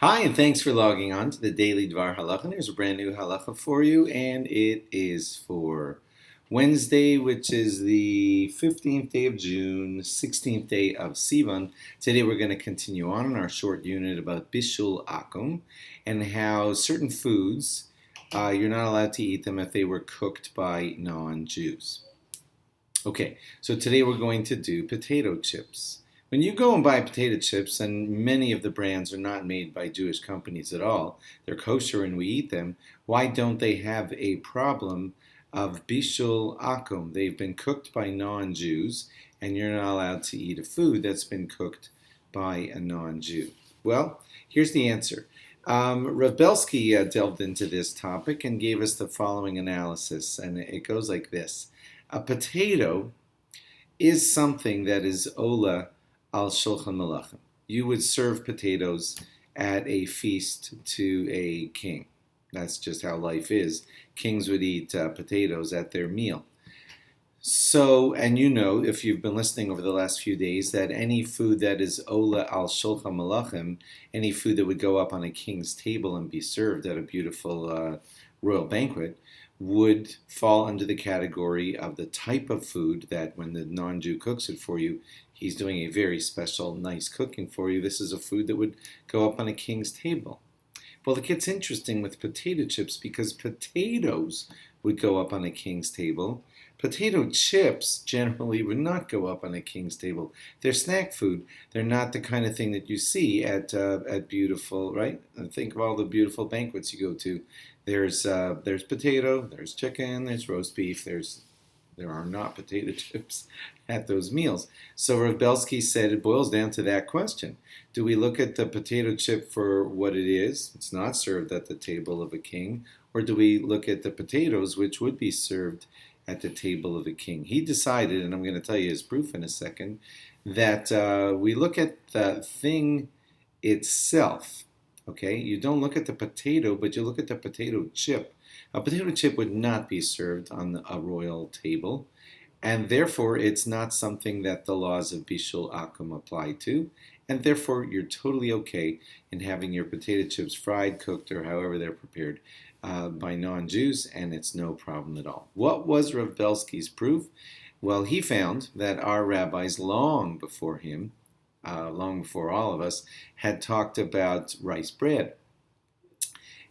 Hi, and thanks for logging on to the Daily DVAR HALACHA. There's a brand new halacha for you, and it is for Wednesday, which is the 15th day of June, 16th day of Sivan. Today we're going to continue on in our short unit about Bishul Akum and how certain foods, you're not allowed to eat them if they were cooked by non-Jews. Okay, so today we're going to do potato chips. When you go and buy potato chips, and many of the brands are not made by Jewish companies at all, they're kosher and we eat them, why don't they have a problem of Bishul Akum? They've been cooked by non-Jews, and you're not allowed to eat a food that's been cooked by a non-Jew. Well, here's the answer. Rav Belsky delved into this topic and gave us the following analysis, and it goes like this. A potato is something that is ola al shulchan malachim. You would serve potatoes at a feast to a king. That's just how life is. Kings would eat potatoes at their meal. So, and you know, if you've been listening over the last few days, that any food that is ola al shulchan malachim, any food that would go up on a king's table and be served at a beautiful royal banquet, would fall under the category of the type of food that when the non-Jew cooks it for you, he's doing a very special, nice cooking for you. This is a food that would go up on a king's table. Well, it gets interesting with potato chips because potatoes would go up on a king's table. Potato chips generally would not go up on a king's table. They're snack food. They're not the kind of thing that you see at beautiful, right? And think of all the beautiful banquets you go to. There's potato, there's chicken, there's roast beef, there are not potato chips at those meals. So Rav Belsky said it boils down to that question. Do we look at the potato chip for what it is? It's not served at the table of a king. Or do we look at the potatoes, which would be served at the table of a king? He decided, and I'm going to tell you his proof in a second, that we look at the thing itself. Okay, you don't look at the potato, but you look at the potato chip. A potato chip would not be served on a royal table, and therefore it's not something that the laws of Bishul Akum apply to, and therefore you're totally okay in having your potato chips fried, cooked, or however they're prepared by non-Jews, and it's no problem at all. What was Rav Belsky's proof? Well, he found that our rabbis long before him, long before all of us, had talked about rice bread.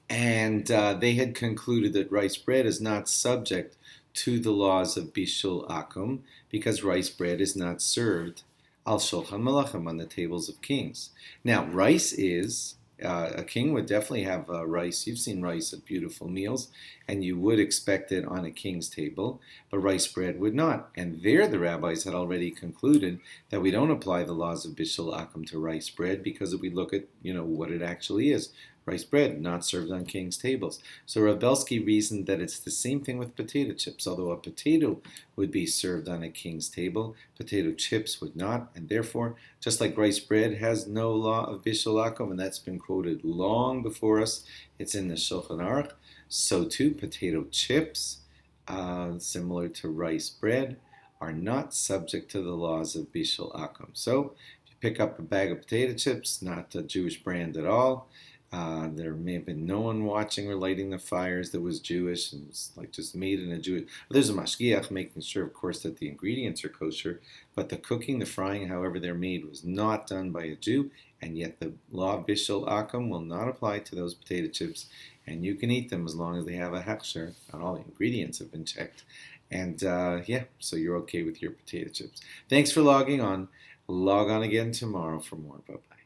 And they had concluded that rice bread is not subject to the laws of Bishul Akum because rice bread is not served al shulchan malachim on the tables of kings. Now, rice is, a king would definitely have rice. You've seen rice at beautiful meals, and you would expect it on a king's table, but rice bread would not. And there the rabbis had already concluded that we don't apply the laws of Bishul Akum to rice bread because if we look at, what it actually is. Rice bread, not served on king's tables. So Rav Belsky reasoned that it's the same thing with potato chips. Although a potato would be served on a king's table, potato chips would not, and therefore, just like rice bread has no law of Bishul Akum, and that's been quoted long before us, it's in the Shulchan Aruch, so too potato chips, similar to rice bread, are not subject to the laws of Bishul Akum. So, if you pick up a bag of potato chips, not a Jewish brand at all, there may have been no one watching or lighting the fires that was Jewish and was like just made in a Jewish. There's a mashgiach making sure, of course, that the ingredients are kosher, but the cooking, the frying, however they're made, was not done by a Jew, and yet the law of Bishul Akum will not apply to those potato chips, and you can eat them as long as they have a hechsher, and all the ingredients have been checked. And so you're okay with your potato chips. Thanks for logging on. Log on again tomorrow for more. Bye-bye.